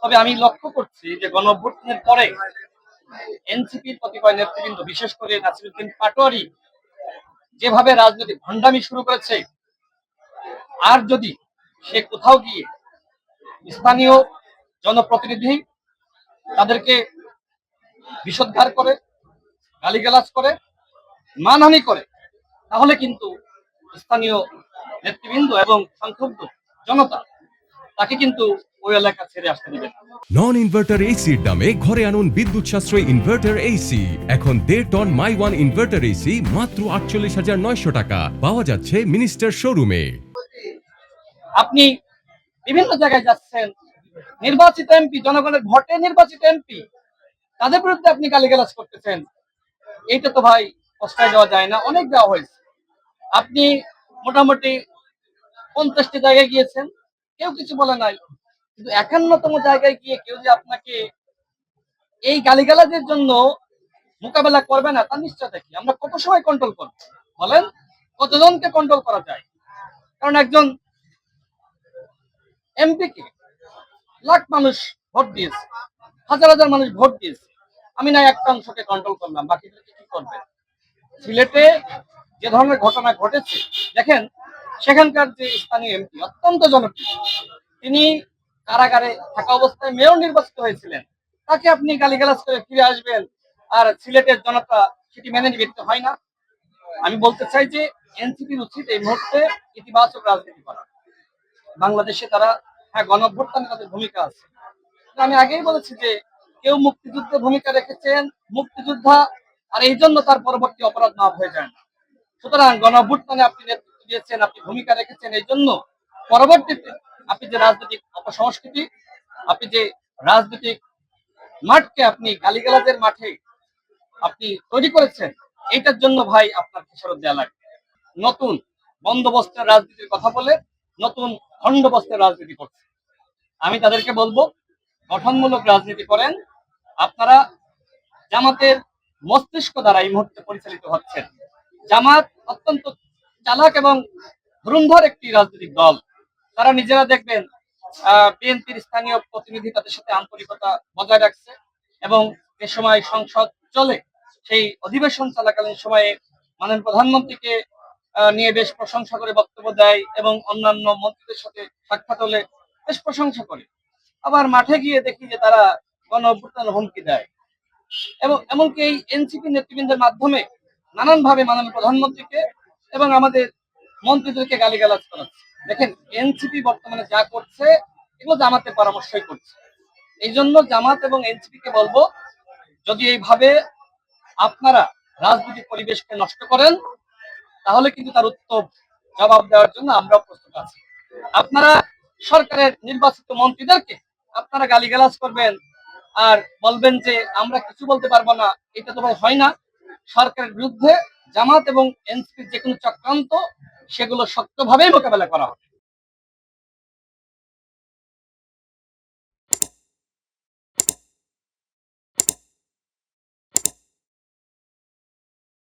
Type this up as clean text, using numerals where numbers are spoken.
তবে আমি লক্ষ্য করছি যে গণঅভ্যুত্থানের পরে এনসিপির কতিপয় নেতৃবৃন্দ, বিশেষ করে নাসিরুদ্দিন পাটোয়ারি যেভাবে রাজনৈতিক ভণ্ডামি শুরু করেছে, আর যদি সে কোথাও গিয়ে স্থানীয় জনপ্রতিনিধি তাদেরকে বিষোদ্গার করে, গালিগালাজ করে, মানহানি করে, তাহলে কিন্তু স্থানীয় নেতৃবৃন্দ এবং সংক্ষুব্ধ জনতা তাকে কিন্তু ওই এলাকা ছেড়ে আসতে দিবে না। নন ইনভার্টার এসির দামে ঘরে আনুন বিদ্যুৎ সাশ্রয়ী ইনভার্টার এসি। এখন 1.5 ton my one inverter AC মাত্র 48,900 টাকা পাওয়া যাচ্ছে মিনিস্টার শোরুমে। আপনি বিভিন্ন জায়গায় যাচ্ছেন, নির্বাচিত এমপি, জনগণের ভোটে নির্বাচিত এমপি, তাদের বিরুদ্ধে আপনি গালিগালাজ করতেছেন। এইটা তো ভাই প্রশ্রয় দেওয়া যায় না। অনেক দেওয়া হয়েছে। আপনি মোটামুটি 50টি জায়গায় গিয়েছেন, কেউ কিছু বলে নাই, কিন্তু 51তম জায়গায় গিয়ে কেউ যে আপনাকে এই গালিগালাজের জন্য মোকাবেলা করবে না তার নিশ্চয়তা কি? আমরা কত সময় কন্ট্রোল করবো বলেন? কতজনকে কন্ট্রোল করা যায়? কারণ একজন এমপি কে লাখ মানুষ ভোট দিয়েছে, হাজার হাজার মানুষ ভোট দিয়েছে। আমি না একটা অংশকে কন্ট্রোল করলাম, বাকিদেরকে কি করবে? সিলেটে যে ধরনের ঘটনা ঘটেছে দেখেন, সেখানকার যে স্থানীয় এমপি অত্যন্ত জনপ্রিয়, তিনি কারাগারে থাকা অবস্থায় মেয়র নির্বাচিত হয়েছিলেন, তাকে আপনি গালিগালাজ করে ফিরে আসবেন আর সিলেটের জনতা সেটি মেনে নিবে? তো হয় না। আমি বলতে চাই যে এনসিপির উচিত এই মুহূর্তে ইতিবাচক রাজনীতি করা। বাংলাদেশে তারা, হ্যাঁ, গণঅভ্যুত্থানে তাদের ভূমিকা আছে। আমি আগেই বলেছি যে কেউ মুক্তিযুদ্ধে ভূমিকা রেখেছেন, মুক্তিযোদ্ধা, আর এই জন্য তার পরবর্তী অপরাধ মাফ হয়ে যায় না। সুতরাং গণঅভ্যুত্থানে আপনি নেতৃত্ব দিয়েছেন, আপনি ভূমিকা রেখেছেন, এই জন্য পরবর্তীতে আপনি যে রাজনৈতিক অপসংস্কৃতি, আপনি যে রাজনৈতিক মাঠকে আপনি গালিগালাজের মাঠে আপনি তৈরি করেছেন, এইটার জন্য ভাই আপনার খেসারত দেওয়া লাগবে। নতুন বন্দোবস্তের রাজনীতির কথা বলে নতুন খণ্ডবস্তের রাজনীতি করছে। আমি তাদেরকে বলবো, গঠনমূলক রাজনীতি করেন। আপনারা জামাতের মস্তিষ্ক দ্বারা এই মুহূর্তে পরিচালিত হচ্ছেন। জামাত অত্যন্ত চালাক এবং ধুরন্ধর একটি রাজনৈতিক দল। তারা নিজেরা দেখবেন বিএনপির স্থানীয় প্রতিনিধি তাদের সাথে আন্তরিকতা বজায় রাখছে, এবং যে সময় সংসদ চলে সেই অধিবেশন চলাকালীন সময়ে মাননীয় প্রধানমন্ত্রীকে নিয়ে বেশ প্রশংসা করে বক্তব্য দেয়, এবং অন্যান্য মন্ত্রীদের সাথে সাক্ষাৎ হলে বেশ প্রশংসা করে। আবার মাঠে গিয়ে দেখি যে তারা গণঅভ্যুত্থানের হুমকি দেয়, এবং এমনকি এই এনসিপি নেতৃবৃন্দের মাধ্যমে নানানভাবে মাননীয় প্রধানমন্ত্রীকে এবং আমাদের মন্ত্রীদেরকে গালিগালাজ করাচ্ছে। দেখেন, এনসিপি বর্তমানে যা করছে এগুলো জামাতের পরামর্শই করছে। এই জন্য জামাত এবং এনসিপি কে বলবো, যদি এইভাবে আপনারা রাজনৈতিক পরিবেশকে নষ্ট করেন, তাহলে কিন্তু তার উত্তর জবাব দেওয়ার জন্য আমরাও প্রস্তুত আছি। আপনারা সরকারের নির্বাচিত মন্ত্রীদেরকে আপনারা গালিগালাজ করবেন আর বলবেন যে আমরা কিছু বলতে পারবো না, এটা তো ভাই হয় না। সরকারের বিরুদ্ধে জামাত এবং এনসিপির যে কোনো চক্রান্ত, সেগুলো শক্তভাবেই মোকাবেলা করা হবে।